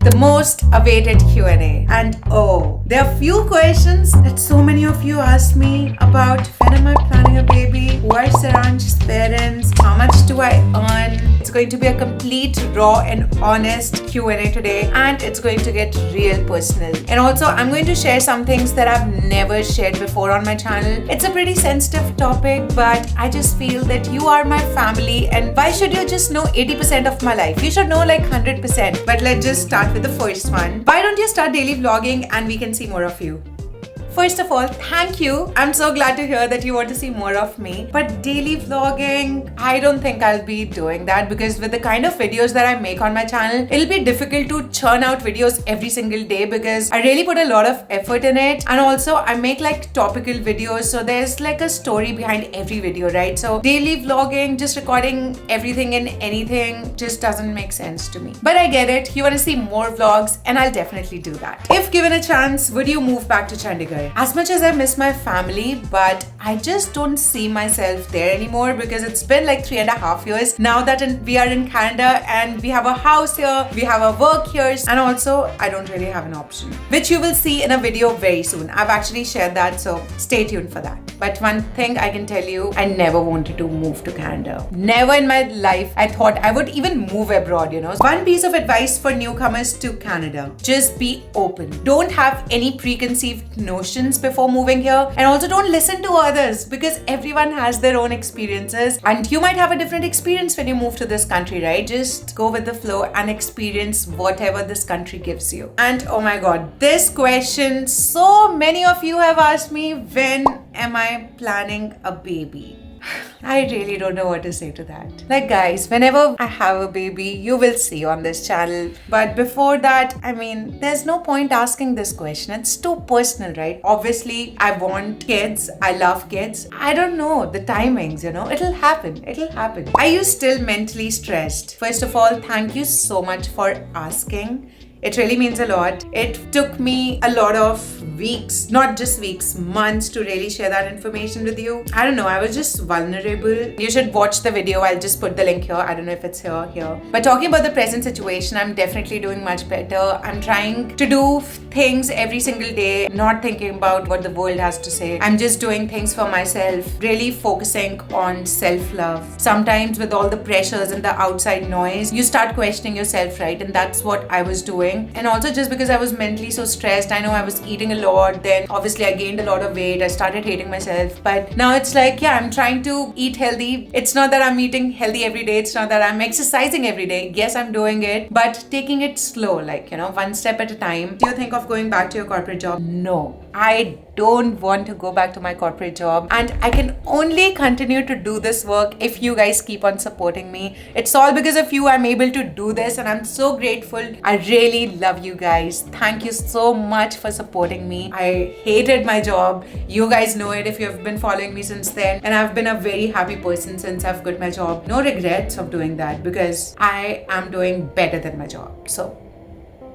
the most awaited Q&A. And oh, there are few questions that so many of you asked me about. When am I planning a baby? Who are Siranch's parents? How much do I earn? It's going to be a complete raw and honest Q&A today, and it's going to get real personal. And also, I'm going to share some things that I've never shared before on my channel. It's a pretty sensitive topic, but I just feel that you are my family, and why should you just know 80% of my life? You should know like 100%. But let's just start with the first one. Why don't you start daily vlogging and we can see more of you? First of all, thank you. I'm so glad to hear that you want to see more of me. But daily vlogging, I don't think I'll be doing that, because with the kind of videos that I make on my channel, it'll be difficult to churn out videos every single day because I really put a lot of effort in it. And also I make like topical videos, so there's like a story behind every video, right? So daily vlogging, just recording everything and anything just doesn't make sense to me. But I get it. You want to see more vlogs and I'll definitely do that. If given a chance, would you move back to Chandigarh? As much as I miss my family, but I just don't see myself there anymore because it's been like 3.5 years now that we are in Canada and we have a house here, we have a work here, and also I don't really have an option, which you will see in a video very soon. I've actually shared that, so stay tuned for that. But one thing I can tell you, I never wanted to move to Canada. Never in my life I thought I would even move abroad, you know. One piece of advice for newcomers to Canada: just be open. Don't have any preconceived notions before moving here, and also don't listen to others because everyone has their own experiences and you might have a different experience when you move to this country, right? Just go with the flow and experience whatever this country gives you. And oh my god, this question, so many of you have asked me, when am I planning a baby? I really don't know what to say to that. Like guys, whenever I have a baby, you will see on this channel. But before that, I mean, there's no point asking this question. It's too personal, right? Obviously, I want kids. I love kids. I don't know the timings, you know. It'll happen. It'll happen. Are you still mentally stressed? First of all, thank you so much for asking. It really means a lot. It took me a lot of weeks, not just weeks, months to really share that information with you. I don't know, I was just vulnerable. You should watch the video. I'll just put the link here. I don't know if it's here. But talking about the present situation, I'm definitely doing much better. I'm trying to do things every single day, not thinking about what the world has to say. I'm just doing things for myself, really focusing on self-love. Sometimes with all the pressures and the outside noise, you start questioning yourself, right? And that's what I was doing. And also just because I was mentally so stressed, I know I was eating a lot, then obviously I gained a lot of weight, I started hating myself. But now it's like, yeah, I'm trying to eat healthy. It's not that I'm eating healthy every day, it's not that I'm exercising every day. Yes, I'm doing it, but taking it slow, like, you know, one step at a time. Do you think of going back to your corporate job? No, I don't want to go back to my corporate job, and I can only continue to do this work if you guys keep on supporting me. It's all because of you I'm able to do this, and I'm so grateful. I really love you guys. Thank you so much for supporting me. I hated my job. You guys know it if you have been following me since then, and I've been a very happy person since I've quit my job. No regrets of doing that because I am doing better than my job. So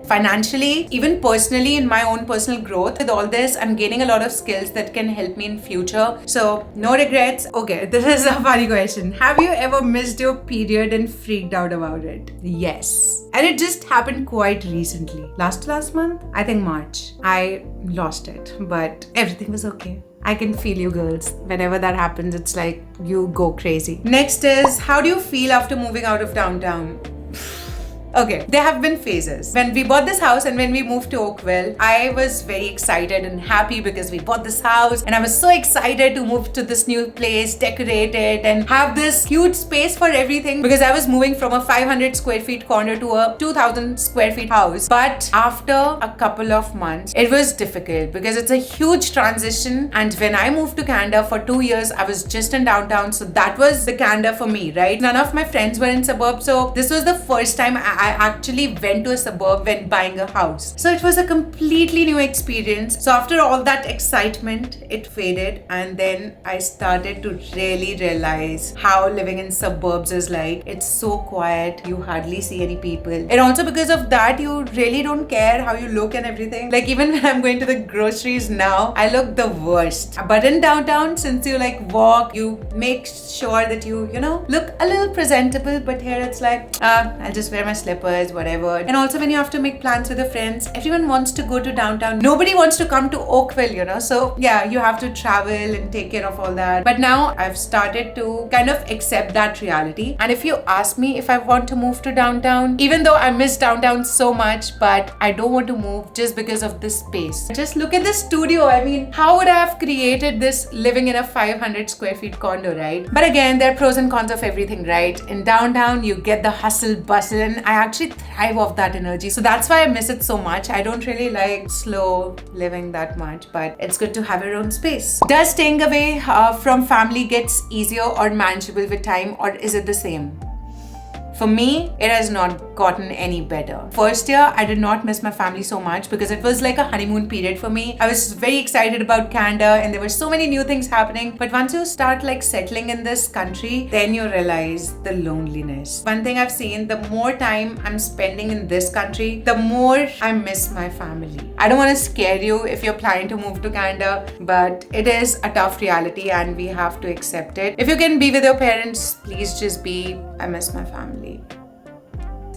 financially, even personally, in my own personal growth, with all this, I'm gaining a lot of skills that can help me in future. So no regrets. Okay, this is a funny question. Have you ever missed your period and freaked out about it? Yes. And it just happened quite recently. Last month? I think March. I lost it, but everything was okay. I can feel you girls. Whenever that happens, it's like you go crazy. Next is, how do you feel after moving out of downtown? Okay, there have been phases. When we bought this house and when we moved to Oakville, I was very excited and happy because we bought this house and I was so excited to move to this new place, decorate it and have this huge space for everything, because I was moving from a 500 square feet corner to a 2000 square feet house. But after a couple of months, it was difficult because it's a huge transition, and when I moved to Canada for 2 years, I was just in downtown, so that was the Canada for me, right? None of my friends were in suburbs, so this was the first time I actually went to a suburb when buying a house. So it was a completely new experience. So after all that excitement, it faded, and then I started to really realize how living in suburbs is like. It's so quiet, you hardly see any people, and also because of that, you really don't care how you look and everything. Like even when I'm going to the groceries now, I look the worst. But in downtown, since you like walk, you make sure that you know, look a little presentable. But here it's like, I'll just wear my slip slippers, whatever. And also when you have to make plans with your friends, everyone wants to go to downtown. Nobody wants to come to Oakville, you know. So yeah, you have to travel and take care of all that. But now I've started to kind of accept that reality. And if you ask me if I want to move to downtown, even though I miss downtown so much, but I don't want to move just because of this space. Just look at this studio. I mean, how would I have created this living in a 500 square feet condo, right? But again, there are pros and cons of everything, right? In downtown, you get the hustle bustle, and I actually thrive off that energy. So that's why I miss it so much. I don't really like slow living that much, but it's good to have your own space. Does staying away from family gets easier or manageable with time, or is it the same? For me, it has not gotten any better. First year, I did not miss my family so much because it was like a honeymoon period for me. I was very excited about Canada and there were so many new things happening. But once you start like settling in this country, then you realize the loneliness. One thing I've seen, the more time I'm spending in this country, the more I miss my family. I don't want to scare you if you're planning to move to Canada, but it is a tough reality and we have to accept it. If you can be with your parents, please just be. I miss my family.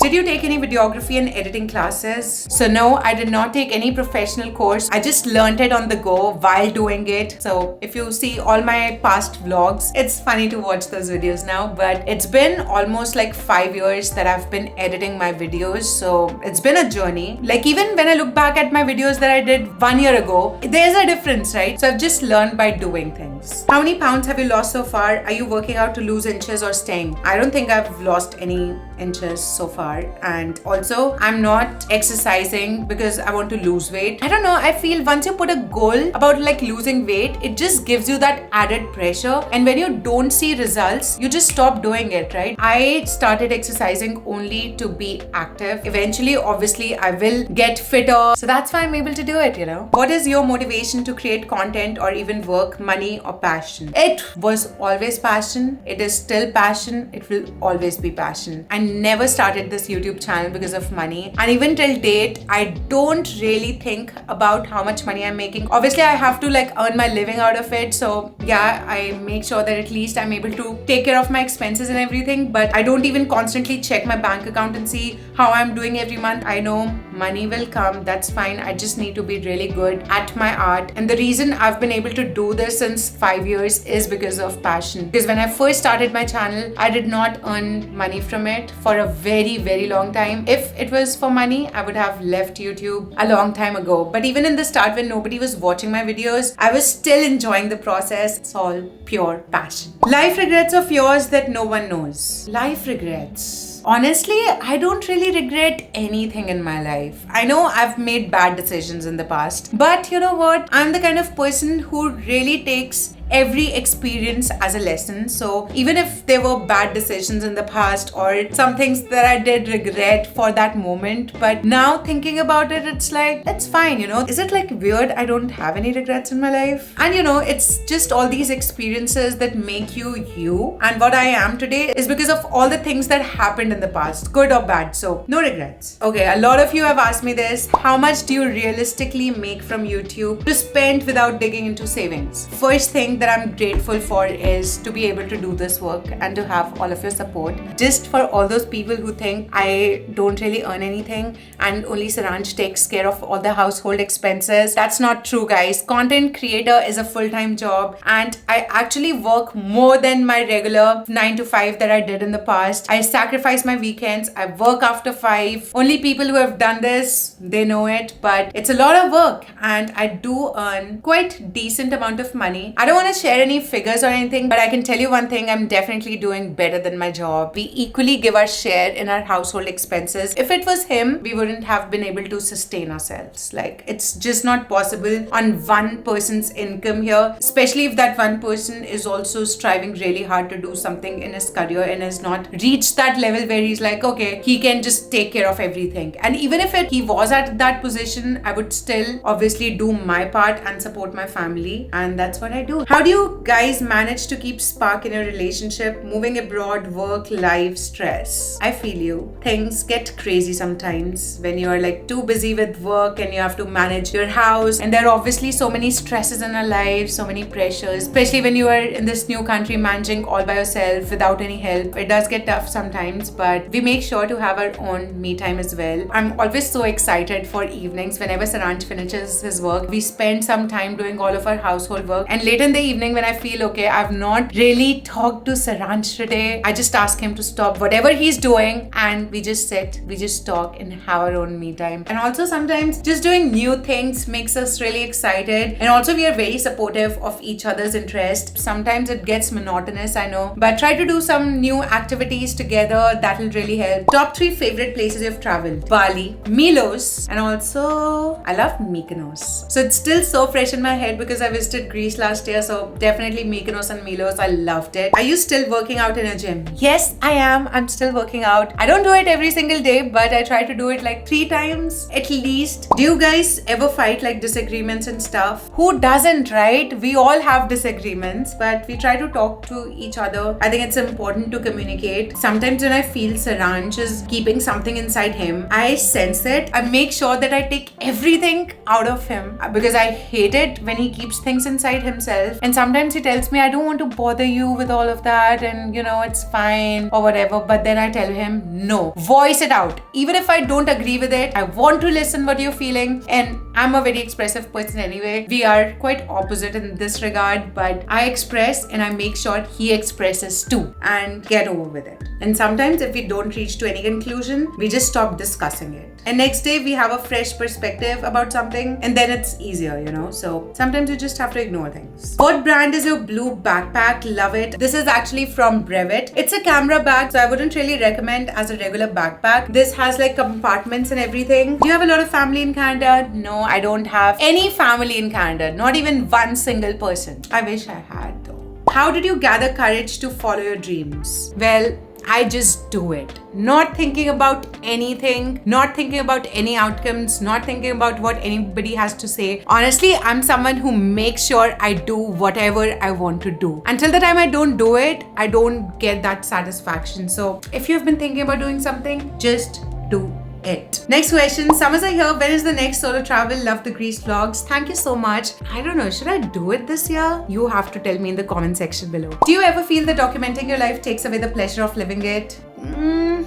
Did you take any videography and editing classes? So no, I did not take any professional course. I just learned it on the go while doing it. So if you see all my past vlogs, it's funny to watch those videos now, but it's been almost like 5 years that I've been editing my videos. So it's been a journey. Like even when I look back at my videos that I did 1 year ago, there's a difference, right? So I've just learned by doing things. How many pounds have you lost so far? Are you working out to lose inches or staying? I don't think I've lost any inches so far. And also I'm not exercising because I want to lose weight. I don't know, I feel once you put a goal about like losing weight, it just gives you that added pressure, and when you don't see results, you just stop doing it, right? I started exercising only to be active. Eventually, obviously, I will get fitter, so that's why I'm able to do it, you know. What is your motivation to create content or even work, money or passion? It was always passion, it is still passion, it will always be passion. I never started this YouTube channel because of money, and even till date I don't really think about how much money I'm making. Obviously I have to like earn my living out of it, so yeah, I make sure that at least I'm able to take care of my expenses and everything, but I don't even constantly check my bank account and see how I'm doing every month. I know money will come, that's fine. I just need to be really good at my art, and the reason I've been able to do this since 5 years is because of passion. Because when I first started my channel, I did not earn money from it for a very long time. If it was for money, I would have left YouTube a long time ago. But even in the start when nobody was watching my videos, I was still enjoying the process. It's all pure passion. Life regrets of yours that no one knows. Life regrets. Honestly, I don't really regret anything in my life. I know I've made bad decisions in the past, but you know what? I'm the kind of person who really takes every experience as a lesson. So even if there were bad decisions in the past or some things that I did regret for that moment, but now thinking about it, it's like, it's fine, you know. Is it like weird I don't have any regrets in my life? And you know, it's just all these experiences that make you you, and what I am today is because of all the things that happened in the past, good or bad. So no regrets. Okay, a lot of you have asked me this: how much do you realistically make from YouTube to spend without digging into savings? First thing that I'm grateful for is to be able to do this work and to have all of your support. Just for all those people who think I don't really earn anything and only Siranch takes care of all the household expenses, that's not true, guys. Content creator is a full-time job, and I actually work more than my regular 9 to 5 that I did in the past. I sacrifice my weekends, I work after 5. Only people who have done this, they know it, but it's a lot of work, and I do earn quite decent amount of money. I don't want to share any figures or anything, but I can tell you one thing: I'm definitely doing better than my job. We equally give our share in our household expenses. If it was him, we wouldn't have been able to sustain ourselves. Like, it's just not possible on one person's income here, especially if that one person is also striving really hard to do something in his career and has not reached that level where he's like, okay, he can just take care of everything. And even if he was at that position, I would still obviously do my part and support my family, and that's what I do. How do you guys manage to keep spark in your relationship, moving abroad, work, life, stress? I feel you. Things get crazy sometimes when you're like too busy with work and you have to manage your house, and there are obviously so many stresses in our lives, so many pressures, especially when you are in this new country managing all by yourself without any help. It does get tough sometimes, but we make sure to have our own me time as well. I'm always so excited for evenings. Whenever Siranch finishes his work, we spend some time doing all of our household work, and late in the evening when I feel okay, I've not really talked to Siranch today, I just ask him to stop whatever he's doing and we just sit, we just talk and have our own me time. And also sometimes just doing new things makes us really excited, and also we are very supportive of each other's interest. Sometimes it gets monotonous, I know, but try to do some new activities together. That will really help. Top 3 favorite places you've traveled: Bali, Milos, and also I love Mykonos. So it's still so fresh in my head because I visited Greece last year, so definitely Mykonos and Milos. I loved it. Are you still working out in a gym? Yes, I am. I'm still working out. I don't do it every single day, but I try to do it like 3 times at least. Do you guys ever fight, like disagreements and stuff? Who doesn't, right? We all have disagreements, but we try to talk to each other. I think it's important to communicate. Sometimes when I feel Siranch is keeping something inside him, I sense it. I make sure that I take everything out of him because I hate it when he keeps things inside himself. And sometimes he tells me, I don't want to bother you with all of that, and you know, it's fine or whatever. But then I tell him, no, voice it out. Even if I don't agree with it, I want to listen what you're feeling. And I'm a very expressive person anyway. We are quite opposite in this regard, but I express and I make sure he expresses too, and get over with it. And sometimes if we don't reach to any conclusion, we just stop discussing it. And next day we have a fresh perspective about something, and then it's easier, you know. So sometimes you just have to ignore things. What brand is your blue backpack? Love it. This is actually from Brevet. It's a camera bag, so I wouldn't really recommend as a regular backpack. This has like compartments and everything. Do you have a lot of family in Canada? No, I don't have any family in Canada. Not even one single person. I wish I had though. How did you gather courage to follow your dreams? Well, I just do it. Not thinking about anything, not thinking about any outcomes, not thinking about what anybody has to say. Honestly, I'm someone who makes sure I do whatever I want to do. Until the time I don't do it, I don't get that satisfaction. So if you've been thinking about doing something, just do it. Next question. Summers are here. When is the next solo travel? Love the Greece vlogs. Thank you so much. I don't know. Should I do it this year? You have to tell me in the comment section below. Do you ever feel that documenting your life takes away the pleasure of living it?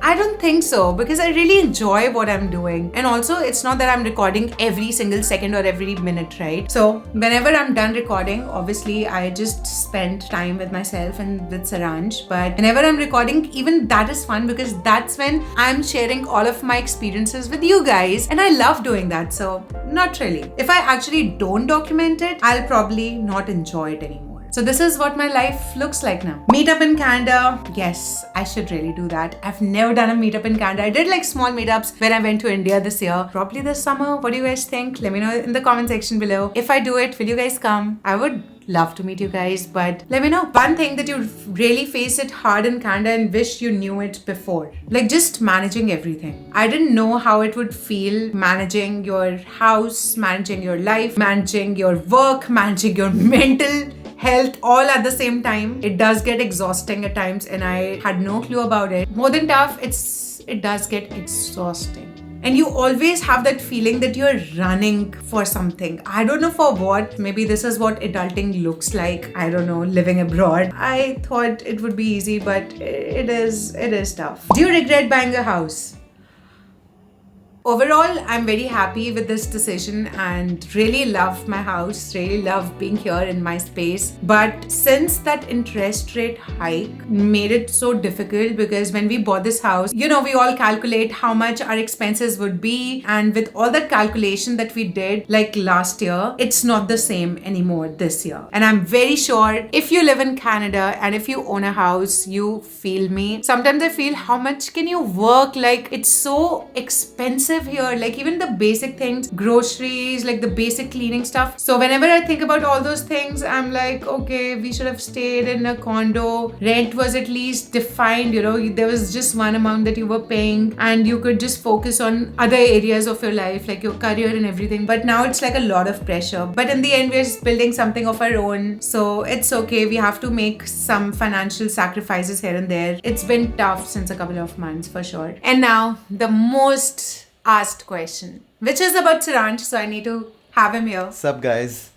I don't think so, because I really enjoy what I'm doing. And also, it's not that I'm recording every single second or every minute, right? So whenever I'm done recording, obviously I just spend time with myself and with Siranch. But whenever I'm recording, even that is fun because that's when I'm sharing all of my experiences with you guys. And I love doing that. So not really. If I actually don't document it, I'll probably not enjoy it anymore. So this is what my life looks like now. Meetup in Canada. Yes, I should really do that. I've never done a meetup in Canada. I did like small meetups when I went to India this year. Probably this summer. What do you guys think? Let me know in the comment section below. If I do it, will you guys come? I would love to meet you guys, but let me know. One thing that you really face it hard in Canada and wish you knew it before. Like just managing everything. I didn't know how it would feel managing your house, managing your life, managing your work, managing your mental health all at the same time. It does get exhausting at times, and I had no clue about it. More than tough, it does get exhausting. And you always have that feeling that you're running for something. I don't know for what. Maybe this is what adulting looks like. I don't know, living abroad. I thought it would be easy, but it is tough. Do you regret buying a house? Overall, I'm very happy with this decision and really love my house, really love being here in my space. But since that interest rate hike made it so difficult, because when we bought this house, you know, we all calculate how much our expenses would be. And with all that calculation that we did like last year, it's not the same anymore this year. And I'm very sure if you live in Canada and if you own a house, you feel me. Sometimes I feel how much can you work? Like it's so expensive expensive here. Like even the basic things, groceries, like the basic cleaning stuff. So whenever I think about all those things, I'm like, okay, we should have stayed in a condo. Rent was at least defined, you know, there was just one amount that you were paying and you could just focus on other areas of your life, like your career and everything. But now it's like a lot of pressure. But in the end, we're just building something of our own. So it's okay. We have to make some financial sacrifices here and there. It's been tough since a couple of months for sure. And now the most asked question, which is about Siranch. So I need to have him here. Sup guys?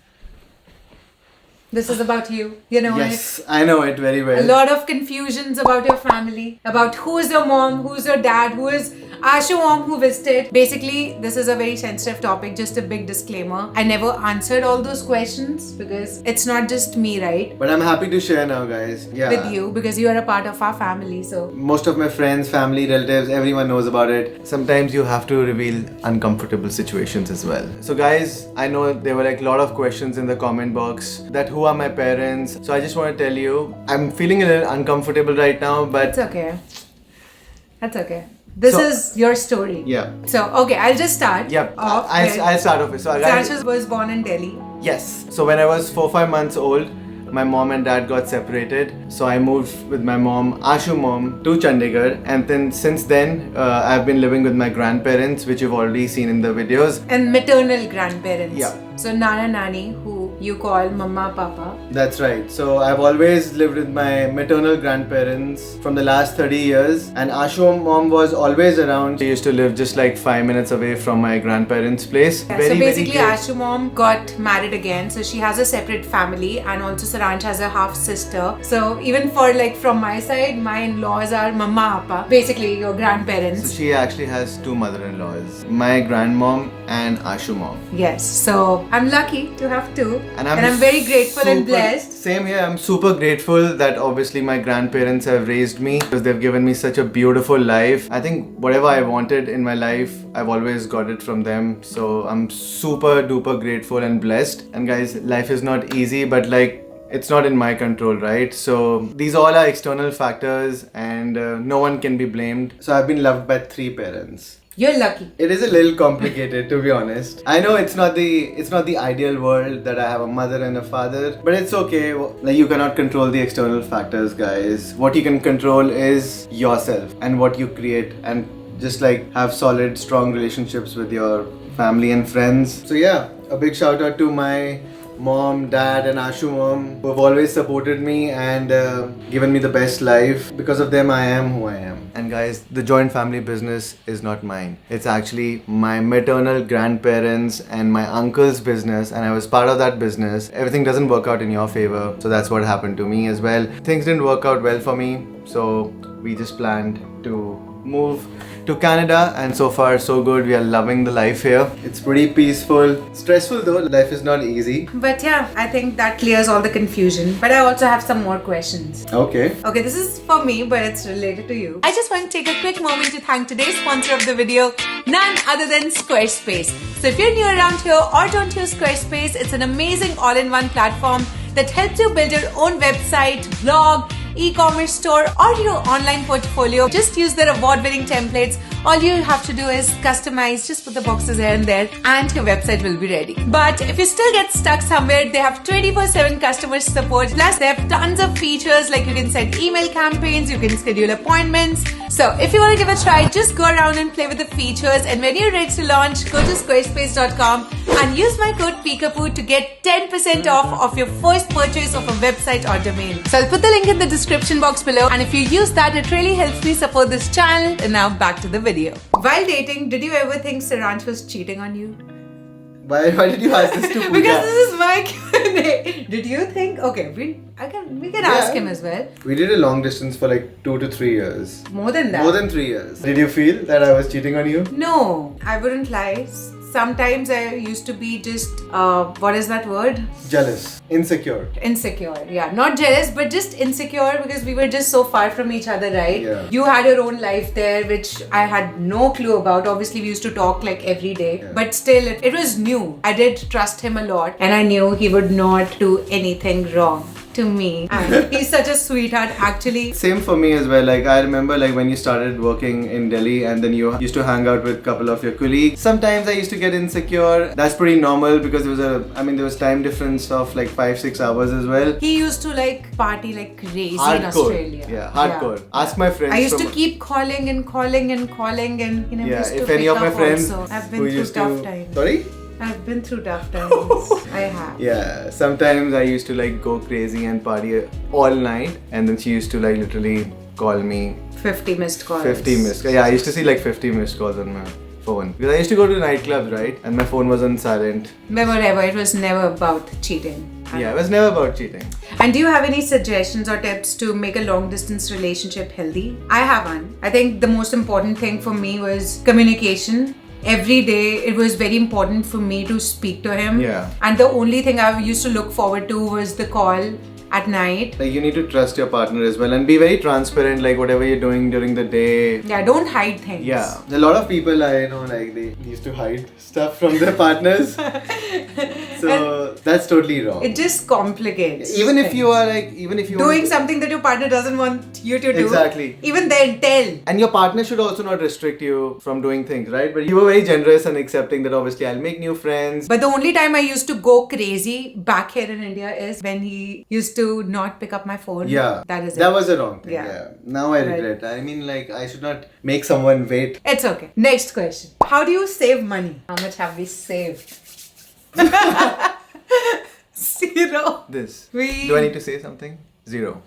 This is about you. You know yes, it. I know it very well. A lot of confusions about your family, about who is your mom, who is your dad, who is Ashu mom who visited. Basically, this is a very sensitive topic. Just a big disclaimer. I never answered all those questions because it's not just me, right? But I'm happy to share now, guys. Yeah. With you because you are a part of our family. So most of my friends, family, relatives, everyone knows about it. Sometimes you have to reveal uncomfortable situations as well. So guys, I know there were like a lot of questions in the comment box that who are my parents. So I just want to tell you, I'm feeling a little uncomfortable right now, but it's okay. That's okay. This is your story. Yeah. So, okay, I'll just start. Yeah. I'll start off. So, Siranch was born in Delhi. Yes. So, when I was 4-5 months old, my mom and dad got separated. So, I moved with my mom, Ashu mom, to Chandigarh. And then, since then, I've been living with my grandparents, which you've already seen in the videos. And maternal grandparents. Yeah. So, Nana, Nani, who you call Mama, Papa. That's right. So I've always lived with my maternal grandparents from the last 30 years. And Ashu mom was always around. She used to live just like 5 minutes away from my grandparents' place. Yeah, so basically Ashu mom got married again. So she has a separate family and also Siranch has a half sister. So even for like from my side, my in-laws are Mama, Papa. Basically your grandparents. So she actually has two mother-in-laws. My grandmom and Ashu mom. Yes. So I'm lucky to have two. And I'm very grateful and blessed. Same here. I'm super grateful that obviously my grandparents have raised me because they've given me such a beautiful life. I think whatever I wanted in my life, I've always got it from them. So I'm super duper grateful and blessed. And guys, life is not easy, but like it's not in my control, right? So these all are external factors and no one can be blamed. So I've been loved by 3 parents. You're lucky. It is a little complicated to be honest. I know it's not the ideal world that I have a mother and a father, but it's okay. Like you cannot control the external factors, guys. What you can control is yourself and what you create, and just like have solid, strong relationships with your family and friends. So yeah, a big shout out to my mom, dad and Ashu mom who have always supported me and given me the best life. Because of them I am who I am. And guys, the joint family business is not mine. It's actually my maternal grandparents and my uncle's business, and I was part of that business. Everything doesn't work out in your favor, so that's what happened to me as well. Things didn't work out well for me, so we just planned to move to Canada, and so far so good. We are loving the life here. It's pretty peaceful. Stressful though, life is not easy. But yeah, I think that clears all the confusion. But I also have some more questions. Okay. Okay, this is for me, but it's related to you. I just want to take a quick moment to thank today's sponsor of the video, none other than Squarespace. So if you're new around here or don't use Squarespace, it's an amazing all-in-one platform that helps you build your own website, blog, e-commerce store or your online portfolio. Just use their award-winning templates. All you have to do is customize, just put the boxes here and there and your website will be ready. But if you still get stuck somewhere, they have 24/7 customer support. Plus they have tons of features like you can send email campaigns, you can schedule appointments. So if you want to give a try, just go around and play with the features, and when you're ready to launch, go to squarespace.com and use my code PEEKAPOO to get 10% off of your first purchase of a website or domain. So I'll put the link in the description box below, and if you use that, it really helps me support this channel. And now back to the video. While dating, did you ever think Siranch was cheating on you? Why did you ask this to Pooja? Because this is my Q&A. Did you think? Okay, we can ask him as well. We did a long distance for like 2 to 3 years. More than that. More than 3 years. Did you feel that I was cheating on you? No, I wouldn't lie. Sometimes I used to be just, what is that word? Jealous. Insecure. Insecure, yeah. Not jealous, but just insecure because we were just so far from each other, right? Yeah. You had your own life there, which I had no clue about. Obviously, we used to talk like every day, but still, it was new. I did trust him a lot and I knew he would not do anything wrong. to me. And he's such a sweetheart, actually. Same for me as well. Like I remember like when you started working in Delhi and then you used to hang out with a couple of your colleagues. Sometimes I used to get insecure. That's pretty normal because there was time difference of like 5-6 hours as well. He used to like party like crazy Hardcore. in Australia. Yeah, hardcore. Ask my friends. I used to keep calling and calling and calling, and you know, Yeah, used to if any pick of my up friends also. I've who been through used tough to times. Sorry? I've been through tough times. I have. Yeah, sometimes I used to like go crazy and party all night, and then she used to like literally call me 50 missed calls. 50 missed calls. Yeah, I used to see like 50 missed calls on my phone. Because I used to go to nightclubs, right? And my phone was on silent. But whatever, it was never about cheating. Yeah, it was never about cheating. And do you have any suggestions or tips to make a long distance relationship healthy? I have one. I think the most important thing for me was communication. Every day it was very important for me to speak to him. Yeah. And the only thing I used to look forward to was the call at night. Like you need to trust your partner as well and be very transparent, like whatever you're doing during the day. Yeah, don't hide things. Yeah. A lot of people I know like they used to hide stuff from their partners. So that's totally wrong. It just complicates. Even if things. you are like, even if you doing something that your partner doesn't want you to do. Exactly. Even then tell. And your partner should also not restrict you from doing things, right? But you were very generous and accepting that obviously I'll make new friends. But the only time I used to go crazy back here in India is when he used to not pick up my phone. Yeah. That was a wrong thing. Yeah. Yeah. Now I regret. I mean, like, I should not make someone wait. It's okay. Next question. How do you save money? How much have we saved? 0. This. Do I need to say something? 0.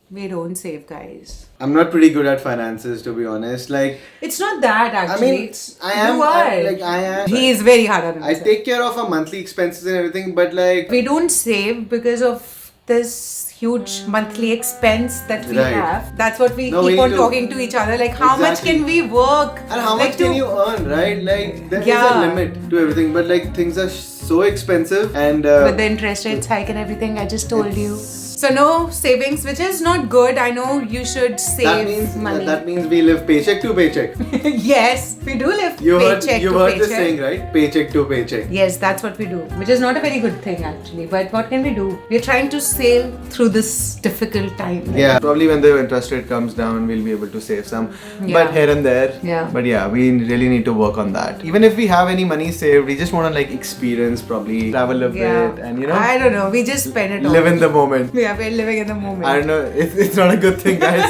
We don't save, guys. I'm not pretty good at finances, to be honest. Like, it's not that actually. I mean, I am. You are. I am. He is very hard on himself. I take care of our monthly expenses and everything, but like, we don't save because of this huge monthly expense that we Right. have. That's what we No, we keep need on to- talking to each other. Like, how much Exactly. can we work? and how Like much can you earn, right? Like, there is a Yeah. limit to everything, but like, things are so expensive and. With the interest rates hike and everything, I just told you. So no savings, which is not good. I know you should save money. That means we live paycheck to paycheck. Yes, we do live You heard paycheck to this paycheck. saying, right? Paycheck to paycheck. Yes, that's what we do, which is not a very good thing actually. But what can we do? We're trying to sail through this difficult time. Yeah, probably when the interest rate comes down, we'll be able to save some. Yeah. But here and there. Yeah. But yeah, we really need to work on that. Even if we have any money saved, we just want to like experience, probably travel a bit, and you know, I don't know. We just spend it all. live in the moment. Yeah, we're living in the moment. I don't know. It's not a good thing, guys.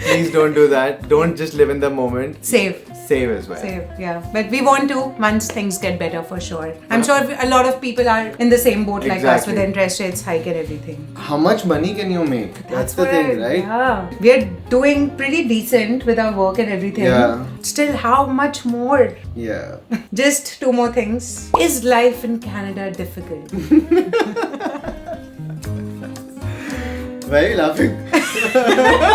Please don't do that. Don't just live in the moment. Save. Save as well. Save, yeah. But we want to once things get better for sure. I'm sure a lot of people are in the same boat like us with the interest rates hike and everything. How much money can you make? That's the thing, right? Yeah. We're doing pretty decent with our work and everything. Yeah. Still, how much more? Yeah. Just 2 more things. Is life in Canada difficult? Why are you laughing?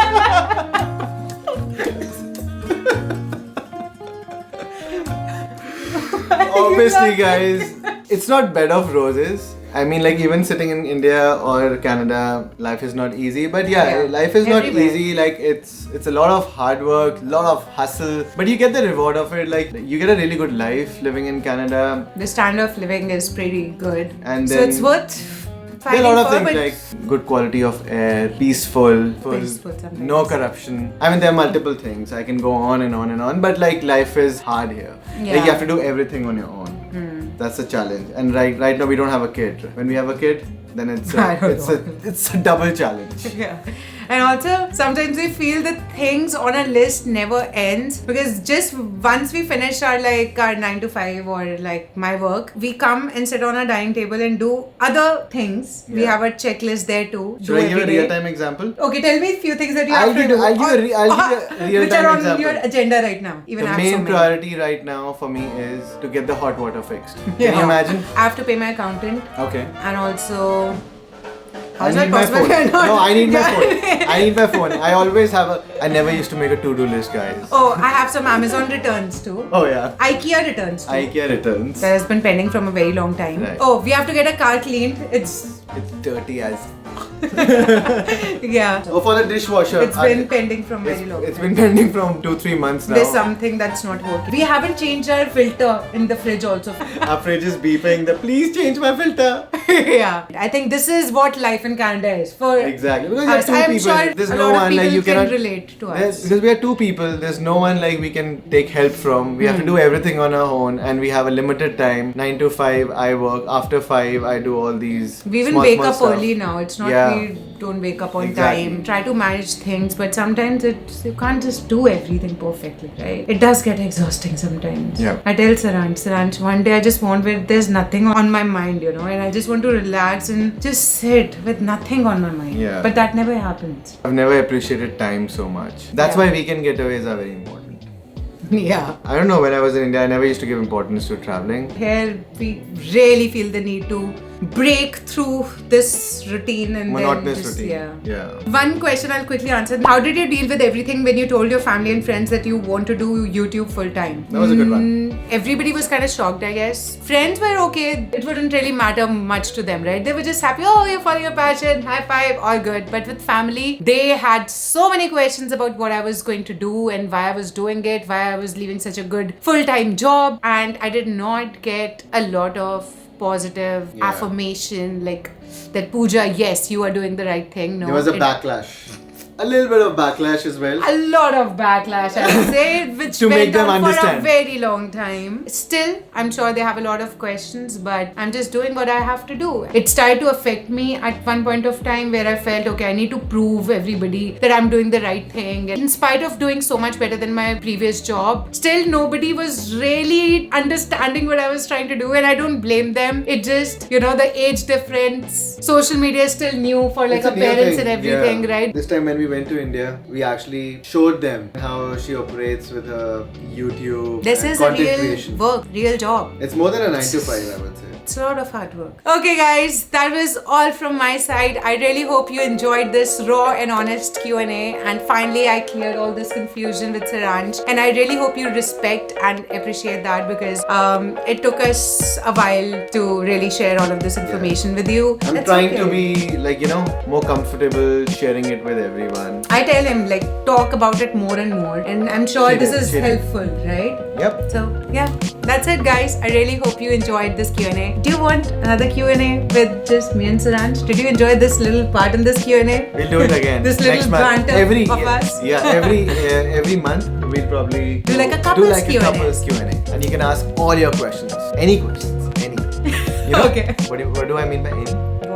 Obviously, guys, it's not bed of roses. I mean, like, even sitting in India or Canada, life is not easy. But yeah, life is not Everywhere. easy. Like, it's a lot of hard work, a lot of hustle. But you get the reward of it. Like, you get a really good life living in Canada. The standard of living is pretty good. And so then it's worth there are fighting a lot of for, things but like good quality of air, peaceful, sometimes. no corruption. I mean, there are multiple things. I can go on and on and on. But like, life is hard here. Like, Yeah. you have to do everything on your own. That's a challenge. And right now we don't have a kid. When we have a kid, then it's a double challenge. Yeah. And also, sometimes we feel that things on a list never ends because just once we finish our 9 to 5 or like my work, we come and sit on our dining table and do other things. We Yeah. have a checklist there too. Should I give a real-time example? Okay, tell me a few things that you I'll have to give do. you- I'll give you a real-time which are on example. your agenda right now. Even The I have so main many. priority right now for me is to get the hot water fixed. Can Yeah. you imagine? I have to pay my accountant Okay. and also. How I is need that my possible? phone. Cannot- No, I need my Yeah. phone. I need my phone. I always have I never used to make a to-do list, guys. Oh, I have some Amazon returns too. Oh yeah. IKEA returns too. IKEA returns. That has been pending from a very long time. Right. Oh, we have to get a car cleaned. It's dirty as. yeah. Oh, for the dishwasher. It's been pending from very long. It's been pending from 2-3 months now. There's something that's not working. We haven't changed our filter in the fridge also. Our fridge is beeping. Please change my filter. Yeah, I think this is what life in Canada is for Exactly, because us. you have two I'm people. sure There's a no lot of one people like you can cannot relate to us. Because we are two people. There's no one like we can take help from. We have to do everything on our own, and we have a limited time. 9 to 5, I work. After 5, I do all these. We even small, wake small up stuff. early now. It's not Yeah. we don't wake up on Exactly. time. Try to manage things, but sometimes you can't just do everything perfectly, right? It does get exhausting sometimes. Yeah. I tell Siranch, one day I just want where there's nothing on my mind, and I just want to relax and just sit with nothing on my mind. Yeah. But that never happens. I've never appreciated time so much. That's Yeah. why weekend getaways are very important. Yeah. I don't know, when I was in India, I never used to give importance to traveling. Here we really feel the need to break through this routine and Monotonous then just, routine. Yeah. One question I'll quickly answer. How did you deal with everything when you told your family and friends that you want to do YouTube full time? That was a good one. Everybody was kind of shocked, I guess. Friends were okay. It wouldn't really matter much to them, right? They were just happy. Oh, you're following your passion. High five. All good. But with family, they had so many questions about what I was going to do and why I was doing it, why I was leaving such a good full-time job. And I did not get a lot of positive affirmation like that, Pooja, yes, you are doing the right thing. No, There was a backlash. A little bit of backlash as well. a lot of backlash, I would say, which To make went them on for a understand. very long time. Still, I'm sure they have a lot of questions, but I'm just doing what I have to do. It started to affect me at one point of time where I felt, okay, I need to prove everybody that I'm doing the right thing. And in spite of doing so much better than my previous job, still nobody was really understanding what I was trying to do, and I don't blame them. It just, the age difference, social media is still new for like It's our a new parents thing. and everything, Yeah. right? This time when we went to India, we actually showed them how she operates with her YouTube This and is a content real creation. work, real job. It's more than a 9 to 5, I would say. It's a lot of hard work. Okay guys, that was all from my side. I really hope you enjoyed this raw and honest Q&A, and finally I cleared all this confusion with Siranch, and I really hope you respect and appreciate that, because it took us a while to really share all of this information with you. I'm That's trying to okay. be more comfortable sharing it with everyone. I tell him talk about it more and more, and I'm sure She this did, is she did. helpful, right? Yep. So yeah, that's it guys. I really hope you enjoyed this Q&A. Do you want another Q&A with just me and Siranch? Did you enjoy this little part in this Q&A? We'll do it again. This little next month. banter of us? Yeah, every month we'll probably Do like a couples Q&A. couples Q&A. And you can ask all your questions. Any questions. Any. Okay. What do I mean by any?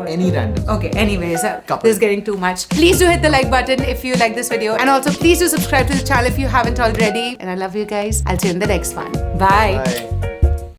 Any random. Okay, anyways, Couple. this is getting too much. Please do hit the like button if you like this video, and also please do subscribe to the channel if you haven't already. And I love you guys. I'll see you in the next one. Bye. Bye.